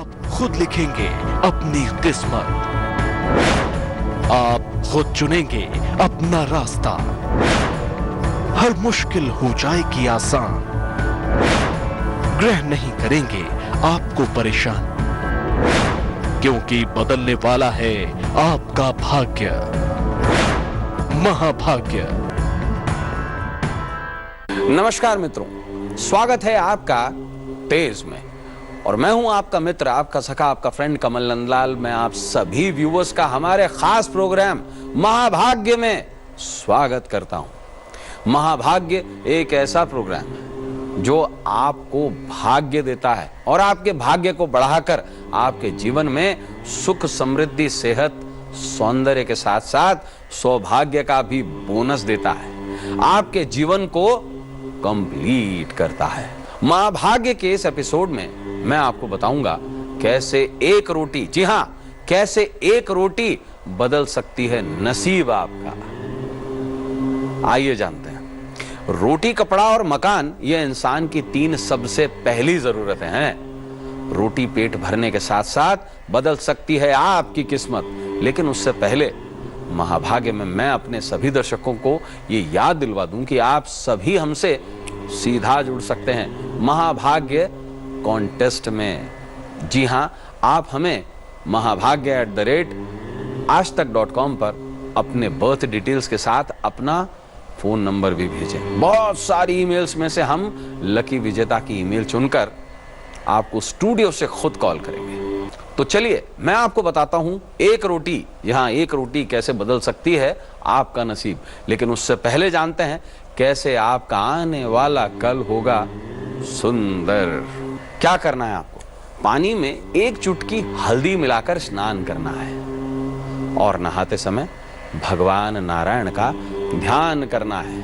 आप खुद लिखेंगे अपनी किस्मत, आप खुद चुनेंगे अपना रास्ता, हर मुश्किल हो जाएगी आसान, ग्रह नहीं करेंगे आपको परेशान, क्योंकि बदलने वाला है आपका भाग्य, महाभाग्य। नमस्कार मित्रों, स्वागत है आपका तेज में और मैं हूं आपका मित्र, आपका सखा, आपका फ्रेंड कमल नंदलाल। मैं आप सभी व्यूअर्स का हमारे खास प्रोग्राम महाभाग्य में स्वागत करता हूं। महाभाग्य एक ऐसा प्रोग्राम है जो आपको भाग्य देता है और आपके भाग्य को बढ़ाकर आपके जीवन में सुख, समृद्धि, सेहत, सौंदर्य के साथ साथ सौभाग्य का भी बोनस देता है, आपके जीवन को कंप्लीट करता है। महाभाग्य के इस एपिसोड में मैं आपको बताऊंगा कैसे एक रोटी, जी हां, कैसे एक रोटी बदल सकती है नसीब आपका। आइए जानते हैं। रोटी, कपड़ा और मकान ये इंसान की 3 सबसे पहली जरूरतें हैं। रोटी पेट भरने के साथ साथ बदल सकती है आपकी किस्मत, लेकिन उससे पहले महाभाग्य में मैं अपने सभी दर्शकों को ये याद दिलवा दूं कि आप सभी हमसे सीधा जुड़ सकते हैं महाभाग्य कॉन्टेस्ट में। जी हां, आप हमें mahabhagya@aajtak.com पर अपने बर्थ डिटेल्स के साथ अपना फोन नंबर भी भेजें। बहुत सारी ईमेल्स में से हम लकी विजेता की ईमेल चुनकर आपको स्टूडियो से खुद कॉल करेंगे। तो चलिए मैं आपको बताता हूं एक रोटी, यहां एक रोटी कैसे बदल सकती है आपका नसीब। लेकिन उससे पहले जानते हैं कैसे आपका आने वाला कल होगा सुंदर। क्या करना है आपको? पानी में 1 चुटकी हल्दी मिलाकर स्नान करना है और नहाते समय भगवान नारायण का ध्यान करना है।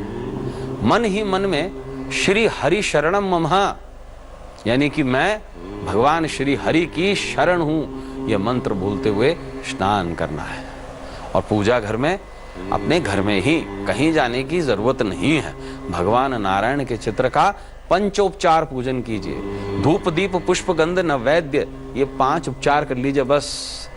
मन ही मन में श्री हरि शरणम मम, यानी कि मैं भगवान श्री हरि की शरण हूं, यह मंत्र बोलते हुए स्नान करना है। और पूजा घर में, अपने घर में ही, कहीं जाने की जरूरत नहीं है। भगवान नारायण के चित्र का पंचोपचार पूजन कीजिए। धूप, दीप, पुष्प, गंध, नैवेद्य, ये 5 उपचार कर लीजिए बस।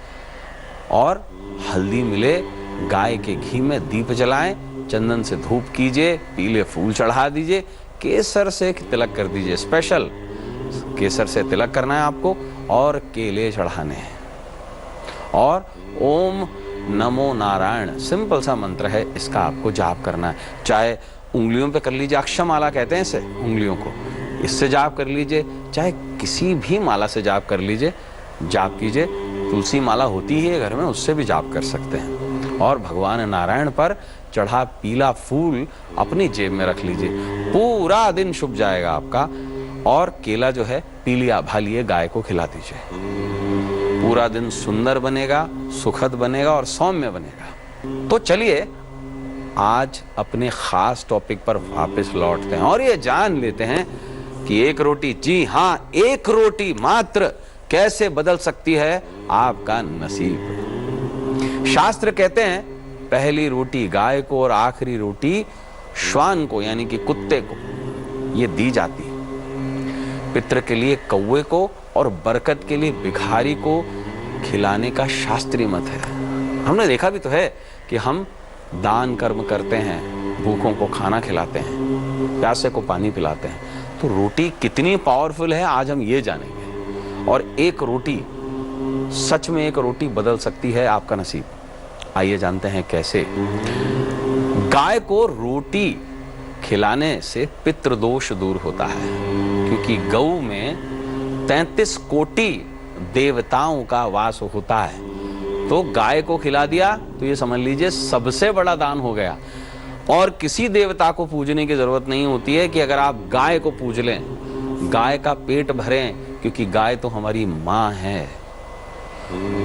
और हल्दी मिले गाय के घी में दीप जलाएं, चंदन से धूप कीजिए, पीले फूल चढ़ा दीजिए, केसर से तिलक कर दीजिए। स्पेशल केसर से तिलक करना है आपको और केले चढ़ाने हैं। और ओम नमो नारायण सिंपल सा मंत्र है, इसका आपको जाप करना है। चाहे उंगलियों पे कर लीजिए, अक्षमाला कहते हैं इसे, उंगलियों को, इससे जाप कर लीजिए, चाहे किसी भी माला से जाप कर लीजिए, जाप कीजिए। तुलसी माला होती है घर में, उससे भी जाप कर सकते हैं। और भगवान नारायण पर चढ़ा पीला फूल अपनी जेब में रख लीजिए, पूरा दिन शुभ जाएगा आपका। और केला जो है पीली आभा लिए गाय को खिला दीजिए, पूरा दिन सुंदर बनेगा, सुखद बनेगा और सौम्य बनेगा। तो चलिए आज अपने खास टॉपिक पर वापस लौटते हैं और ये जान लेते हैं कि एक रोटी, जी हां, एक रोटी मात्र कैसे बदल सकती है आपका नसीब। शास्त्र कहते हैं पहली रोटी गाय को और आखिरी रोटी श्वान को, यानी कि कुत्ते को, ये दी जाती है। पितृ के लिए कौवे को और बरकत के लिए भिखारी को खिलाने का शास्त्रीय मत है। हमने देखा भी तो है कि हम दान कर्म करते हैं, भूखों को खाना खिलाते हैं, प्यासे को पानी पिलाते हैं। तो रोटी कितनी पावरफुल है आज हम ये जानेंगे। और एक रोटी, सच में एक रोटी बदल सकती है आपका नसीब। आइए जानते हैं कैसे। गाय को रोटी खिलाने से पितृदोष दूर होता है, क्योंकि गऊ में 33 कोटि देवताओं का वास होता है। तो गाय को खिला दिया तो ये समझ लीजिए सबसे बड़ा दान हो गया। और किसी देवता को पूजने की जरूरत नहीं होती है कि अगर आप गाय को पूज लें, गाय का पेट भरें, क्योंकि गाय तो हमारी माँ है।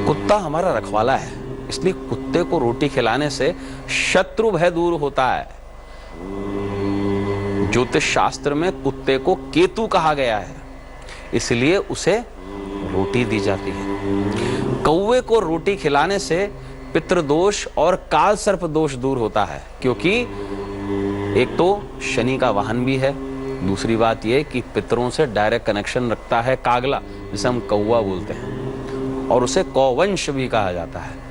कुत्ता हमारा रखवाला है, इसलिए कुत्ते को रोटी खिलाने से शत्रु भय दूर होता है। ज्योतिष शास्त्र में कुत्ते को केतु कहा गया है, इसलिए उसे रोटी दी जाती है। कौवे को रोटी खिलाने से पितृदोष और काल सर्प दोष दूर होता है, क्योंकि एक तो शनि का वाहन भी है, दूसरी बात यह कि पितरों से डायरेक्ट कनेक्शन रखता है कागला, जिसे हम कौवा बोलते हैं, और उसे कौवंश भी कहा जाता है।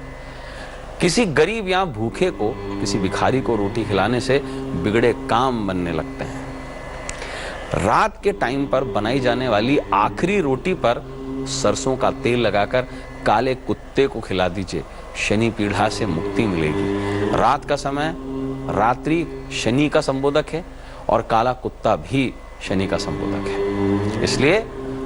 किसी गरीब या भूखे को, किसी भिखारी को रोटी खिलाने से बिगड़े काम बनने लगते हैं। रात के टाइम पर बनाई जाने वाली आखिरी रोटी पर सरसों का तेल लगाकर काले कुत्ते को खिला दीजिए, शनि पीड़ा से मुक्ति मिलेगी। रात का समय रात्रि शनि का संबोधक है और काला कुत्ता भी शनि का संबोधक है, इसलिए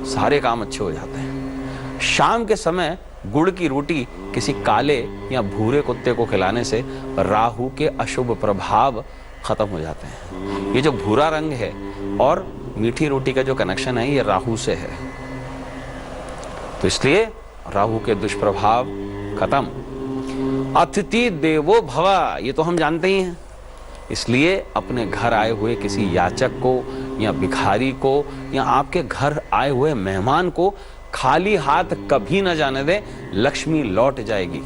सारे काम अच्छे हो जाते हैं। शाम के समय गुड़ की रोटी किसी काले या भूरे कुत्ते को खिलाने से राहु के अशुभ प्रभाव खत्म हो जाते हैं। ये जो भूरा रंग है और मीठी रोटी का जो कनेक्शन है, ये राहु से है, तो इसलिए राहु के दुष्प्रभाव खत्म। अतिथि देवो भव, ये तो हम जानते ही हैं, इसलिए अपने घर आए हुए किसी याचक को या भिखारी को या आपके घर आए हुए मेहमान को खाली हाथ कभी न जाने दें, लक्ष्मी लौट जाएगी।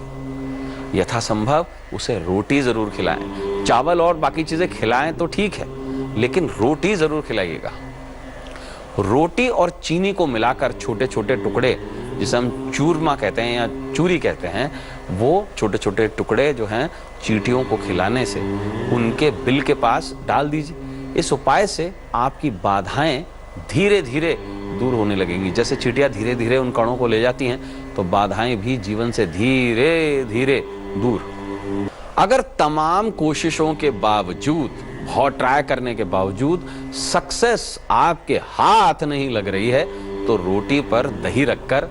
यथासंभव उसे रोटी जरूर खिलाएं, चावल और बाकी चीजें खिलाएं तो ठीक है, लेकिन रोटी जरूर खिलाइएगा। रोटी और चीनी को मिलाकर छोटे छोटे टुकड़े, जिसे हम चूरमा कहते हैं या चूरी कहते हैं, वो छोटे छोटे टुकड़े जो हैं चींटियों को खिलाने से उनके बिल के पास डाल दीजिए। इस उपाय से आपकी बाधाएं धीरे धीरे दूर होने लगेंगी। जैसे चींटियां धीरे धीरे उन कणों को ले जाती हैं, तो बाधाएं भी जीवन से धीरे धीरे दूर। अगर तमाम कोशिशों के बावजूद, बहुत ट्राई करने के बावजूद सक्सेस आपके हाथ नहीं लग रही है, तो रोटी पर दही रखकर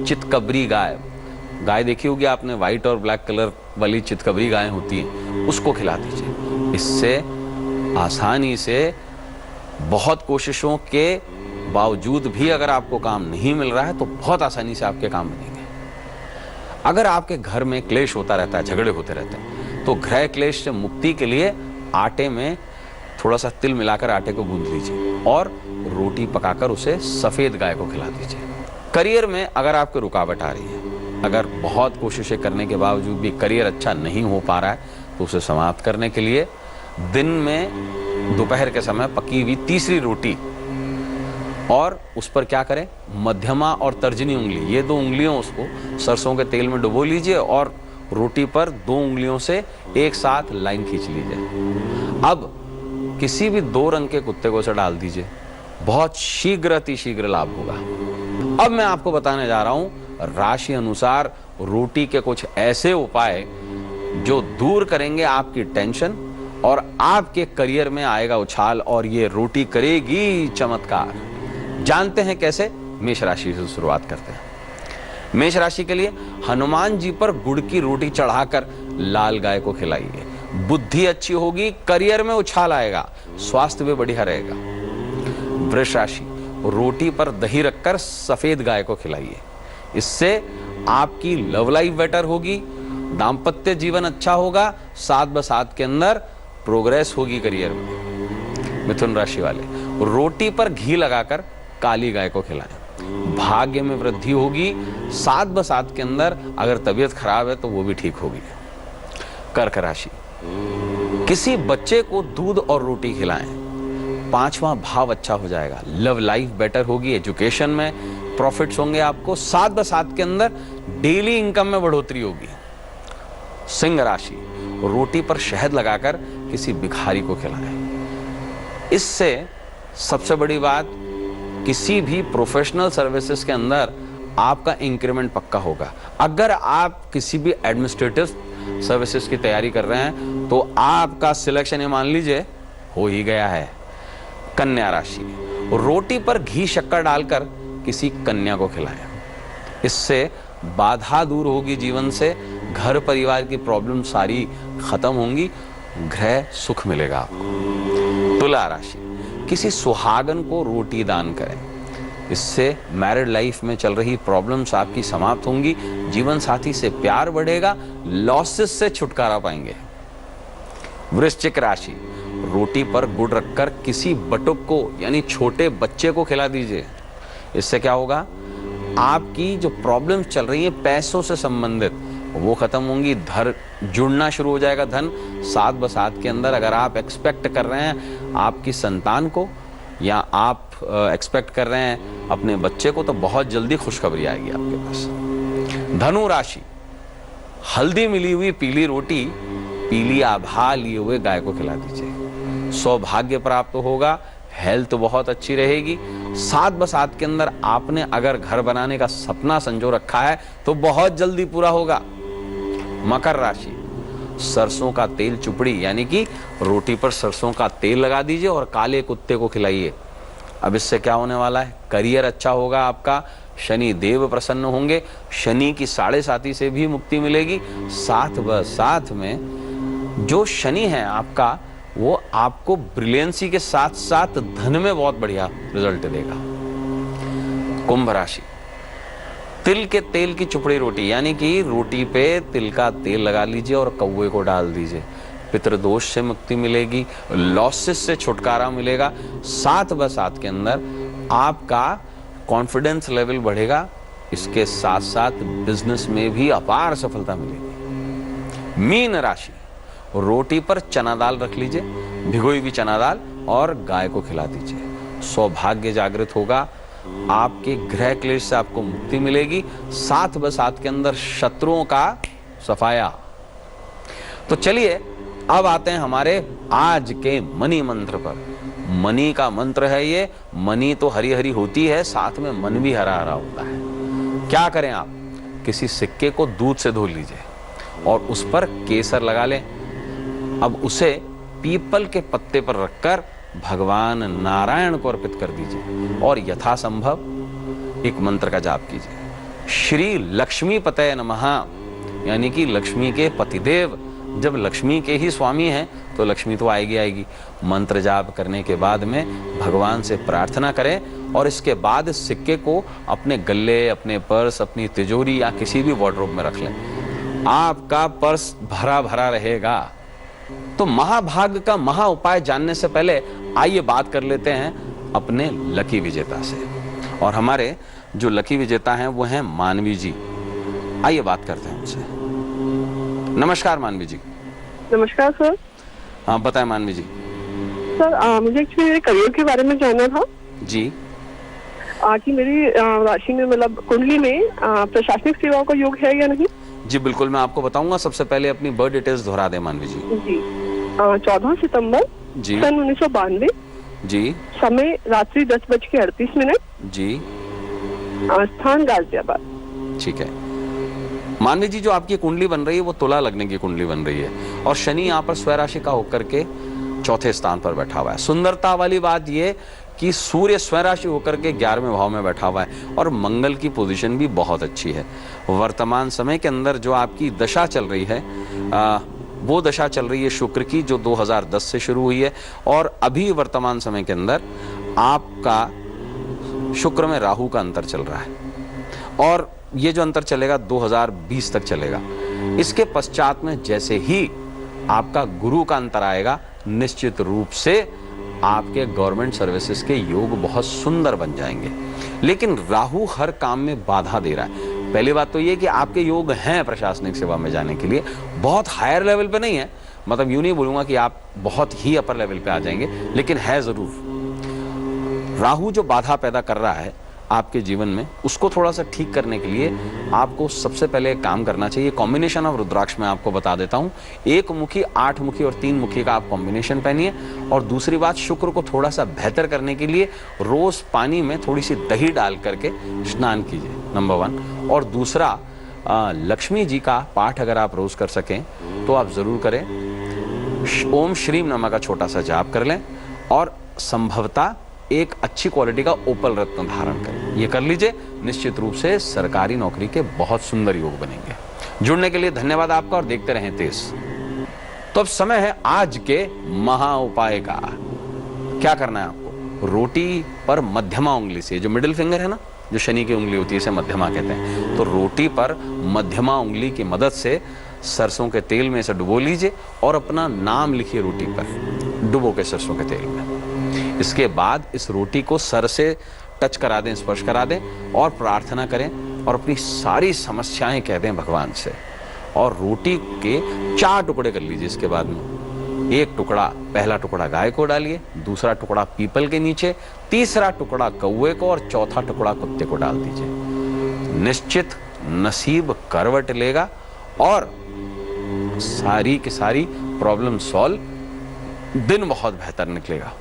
चितकबरी गाय देखी होगी आपने, व्हाइट और ब्लैक कलर वाली चितकबरी गायें होती हैं, उसको खिला दीजिए। इससे आसानी से, बहुत कोशिशों के बावजूद भी अगर आपको काम नहीं मिल रहा है, तो बहुत आसानी से आपके काम बनेंगे। अगर आपके घर में क्लेश होता रहता है, झगड़े होते रहते हैं, तो गृह क्लेश से मुक्ति के लिए आटे में थोड़ा सा तिल मिलाकर आटे को गूंथ लीजिए और रोटी पकाकर उसे सफेद गाय को खिला दीजिए। करियर में अगर आपको रुकावट आ रही है, अगर बहुत कोशिशें करने के बावजूद भी करियर अच्छा नहीं हो पा रहा है, तो उसे समाप्त करने के लिए दिन में दोपहर के समय पकी हुई तीसरी रोटी, और उस पर क्या करें, मध्यमा और तर्जनी उंगली, ये दो उंगलियों उसको सरसों के तेल में डुबो लीजिए और रोटी पर दो उंगलियों से एक साथ लाइन खींच लीजिए। अब किसी भी दो रंग के कुत्ते को उसे डाल दीजिए, बहुत शीघ्र लाभ होगा। अब मैं आपको बताने जा रहा हूं राशि अनुसार रोटी के कुछ ऐसे उपाय जो दूर करेंगे आपकी टेंशन और आपके करियर में आएगा उछाल, और ये रोटी करेगी चमत्कार। जानते हैं कैसे? मेष राशि से शुरुआत करते हैं। मेष राशि के लिए हनुमान जी पर गुड़ की रोटी चढ़ाकर लाल गाय को खिलाइए। बुद्धि अच्छी होगी, करियर में उछाल आएगा, स्वास्थ्य भी बढ़िया रहेगा। वृष राशि, रोटी पर दही रखकर सफेद गाय को खिलाइए। इससे आपकी लव लाइफ बेटर होगी, दाम्पत्य जीवन अच्छा होगा, साथ बसात के अंदर प्रोग्रेस होगी करियर में। मिथुन राशि वाले, रोटी पर घी लगाकर काली गाय को खिलाएं। भाग्य में वृद्धि होगी, साथ बसात के अंदर अगर तबीयत खराब है तो वो भी ठीक होगी। कर्क राशि, किसी बच्चे को दूध और रोटी खिलाएं, पांचवा भाव अच्छा हो जाएगा, लव लाइफ बेटर होगी, एजुकेशन में प्रॉफिट्स होंगे आपको, साथ बसात के अंदर डेली इनकम में बढ़ोतरी होगी। सिंह राशि, रोटी पर शहद लगाकर किसी भिखारी को खिलाएं। इससे सबसे बड़ी बात, किसी भी प्रोफेशनल सर्विसेज के अंदर आपका इंक्रीमेंट पक्का होगा। अगर आप किसी भी एडमिनिस्ट्रेटिव सर्विसेज की तैयारी कर रहे हैं तो आपका सिलेक्शन, ये मान लीजिए, हो ही गया है। कन्या राशि, रोटी पर घी शक्कर डालकर किसी कन्या को खिलाएं। इससे बाधा दूर होगी जीवन से, घर परिवार की प्रॉब्लम सारी खत्म होंगी, गृह सुख मिलेगा आपको। तुला राशि, किसी सुहागन को रोटी दान करें। इससे मैरिड लाइफ में चल रही प्रॉब्लम्स आपकी समाप्त होंगी, जीवन साथी से प्यार बढ़ेगा, लॉसेस से छुटकारा पाएंगे। वृश्चिक राशि, रोटी पर गुड़ रखकर किसी बटुक को यानी छोटे बच्चे को खिला दीजिए। इससे क्या होगा, आपकी जो प्रॉब्लम्स चल रही है पैसों से संबंधित, वो खत्म होंगी, धन जुड़ना शुरू हो जाएगा। धन साथ बसात के अंदर अगर आप एक्सपेक्ट कर रहे हैं आपकी संतान को, या आप एक्सपेक्ट कर रहे हैं अपने बच्चे को, तो बहुत जल्दी खुशखबरी आएगी आपके पास। धनु राशि, हल्दी मिली हुई पीली रोटी पीली आभा लिए हुए गाय को खिला दीजिए, सौभाग्य प्राप्त होगा, हेल्थ बहुत अच्छी रहेगी। 7 बसात के अंदर आपने अगर घर बनाने का सपना संजो रखा है तो बहुत जल्दी पूरा होगा। मकर राशि, सरसों का तेल चुपड़ी यानी कि रोटी पर सरसों का तेल लगा दीजिए और काले कुत्ते को खिलाइए। अब इससे क्या होने वाला है, करियर अच्छा होगा आपका, शनि देव प्रसन्न होंगे, शनि की 7.5 से भी मुक्ति मिलेगी। साथ में जो शनि है आपका, वो आपको ब्रिलियंसी के साथ साथ धन में बहुत बढ़िया रिजल्ट देगा। कुंभ राशि, तिल के तेल की चुपड़ी रोटी यानी कि रोटी पे तिल का तेल लगा लीजिए और कौवे को डाल दीजिए, पितृदोष से मुक्ति मिलेगी, लॉसेस से छुटकारा मिलेगा। 7 बसात के अंदर आपका कॉन्फिडेंस लेवल बढ़ेगा, इसके साथ साथ बिजनेस में भी अपार सफलता मिलेगी। मीन राशि, रोटी पर चना दाल रख लीजिए, भिगोई हुई चना दाल, और गाय को खिला दीजिए, सौभाग्य जागृत होगा, आपके ग्रह क्लेश से आपको मुक्ति मिलेगी। 7 बसात के अंदर शत्रुओं का सफाया। तो चलिए अब आते हैं हमारे आज के मनी मंत्र पर। मनी का मंत्र है ये, मनी तो हरी हरी होती है, साथ में मन भी हरा हरा होता है। क्या करें आप, किसी सिक्के को दूध से धो लीजिए और उस पर केसर लगा लें। अब उसे पीपल के पत्ते पर रखकर भगवान नारायण को अर्पित कर दीजिए और यथासंभव एक मंत्र का जाप कीजिए, श्री लक्ष्मी पतये नमः, यानी कि लक्ष्मी के पतिदेव। जब लक्ष्मी के ही स्वामी हैं तो लक्ष्मी तो आएगी आएगी। मंत्र जाप करने के बाद में भगवान से प्रार्थना करें और इसके बाद इस सिक्के को अपने गले, अपने पर्स, अपनी तिजोरी या किसी भी वार्डरोब में रख लें। आपका पर्स भरा भरा रहेगा। तो महाभाग का महा उपाय जानने से पहले आइए बात कर लेते हैं अपने लकी विजेता से। और हमारे जो लकी विजेता हैं वो हैं मानवी जी। आइए बात करते हैं उनसे। नमस्कार मानवी जी। नमस्कार सर। हाँ बताएं मानवी जी। सर मुझे एक्चुअली मेरे करियर के बारे में जानना था जी। कि मेरी राशि में मतलब कुंडली में प्रशासनिक सेवाओं का योग है या नहीं। जी बिल्कुल, मैं आपको बताऊंगा। सबसे पहले अपनी बर्थ डिटेल्स दोहरा दें मानवी जी। जी 14 सितंबर जी सन 1992 जी। समय रात्रि 10:38 जी। स्थान गाजियाबाद। ठीक है मानवी जी, जो आपकी कुंडली बन रही है वो तुला लगने की कुंडली बन रही है और शनि यहाँ पर स्वराशि का होकर के 4थे स्थान पर बैठा हुआ है। सुंदरता वाली बात ये कि सूर्य स्वराशि होकर के 11वें भाव में बैठा हुआ है और मंगल की पोजीशन भी बहुत अच्छी है। वर्तमान समय के अंदर जो आपकी दशा चल रही है वो दशा चल रही है शुक्र की, जो 2010 से शुरू हुई है और अभी वर्तमान समय के अंदर आपका शुक्र में राहु का अंतर चल रहा है और ये जो अंतर चलेगा 2020 तक चलेगा। इसके पश्चात में जैसे ही आपका गुरु का अंतर आएगा, निश्चित रूप से आपके गवर्नमेंट सर्विसेज के योग बहुत सुंदर बन जाएंगे। लेकिन राहु हर काम में बाधा दे रहा है। पहली बात तो ये कि आपके योग हैं प्रशासनिक सेवा में जाने के लिए, बहुत हायर लेवल पे नहीं है, मतलब यूं नहीं बोलूंगा कि आप बहुत ही अपर लेवल पे आ जाएंगे, लेकिन है जरूर। राहु जो बाधा पैदा कर रहा है आपके जीवन में, उसको थोड़ा सा ठीक करने के लिए आपको सबसे पहले एक काम करना चाहिए। कॉम्बिनेशन ऑफ रुद्राक्ष में आपको बता देता हूं। 1 मुखी, 8 मुखी और 3 मुखी का आप कॉम्बिनेशन पहनिए। और दूसरी बात, शुक्र को थोड़ा सा बेहतर करने के लिए रोज पानी में थोड़ी सी दही डाल करके स्नान कीजिए, नंबर 1। और दूसरा, लक्ष्मी जी का पाठ अगर आप रोज कर सकें तो आप जरूर करें। ओम श्रीम नमः का छोटा सा जाप कर लें और संभवतः एक अच्छी क्वालिटी का ओपल रत्न धारण करें। ये कर लीजिए, निश्चित रूप से सरकारी नौकरी के बहुत सुंदर योग बनेंगे। जुड़ने के लिए धन्यवाद आपका और देखते रहें तेज। तो अब समय है आज के महा उपाय का। क्या करना है आपको, रोटी पर मध्यमा उंगली से, जो मिडिल फिंगर है ना, जो शनि की उंगली होती है, इसे मध्यमा कहते हैं, तो रोटी पर मध्यमा उंगली की मदद से सरसों के तेल में इसे डुबो लीजिए और अपना नाम लिखिए रोटी पर, डुबो के सरसों के तेल में। इसके बाद इस रोटी को सर से टच करा दें, स्पर्श करा दें और प्रार्थना करें और अपनी सारी समस्याएं कह दें भगवान से। और रोटी के 4 टुकड़े कर लीजिए इसके बाद में, एक टुकड़ा, पहला टुकड़ा गाय को डालिए, दूसरा टुकड़ा पीपल के नीचे, तीसरा टुकड़ा कौवे को और चौथा टुकड़ा कुत्ते को डाल दीजिए। निश्चित नसीब करवट लेगा और सारी की सारी प्रॉब्लम सॉल्व, दिन बहुत बेहतर निकलेगा।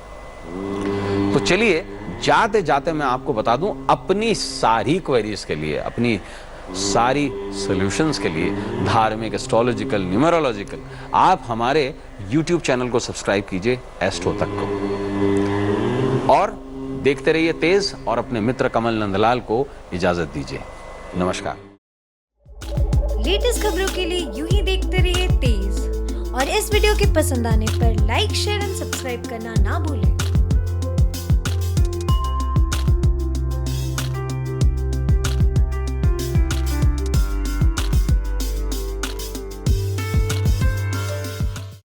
तो चलिए जाते जाते मैं आपको बता दूं, अपनी सारी क्वेरीज के लिए, अपनी सारी सॉल्यूशंस के लिए, धार्मिक, एस्ट्रोलॉजिकल, न्यूमरोलॉजिकल, आप हमारे YouTube चैनल को सब्सक्राइब कीजिए एस्ट्रो तक को, और देखते रहिए तेज, और अपने मित्र कमल नंदलाल को इजाजत दीजिए। नमस्कार। लेटेस्ट खबरों के लिए यूं ही देखते रहिए तेज, और इस वीडियो के पसंद आने पर लाइक, शेयर एंड सब्सक्राइब करना ना भूलें।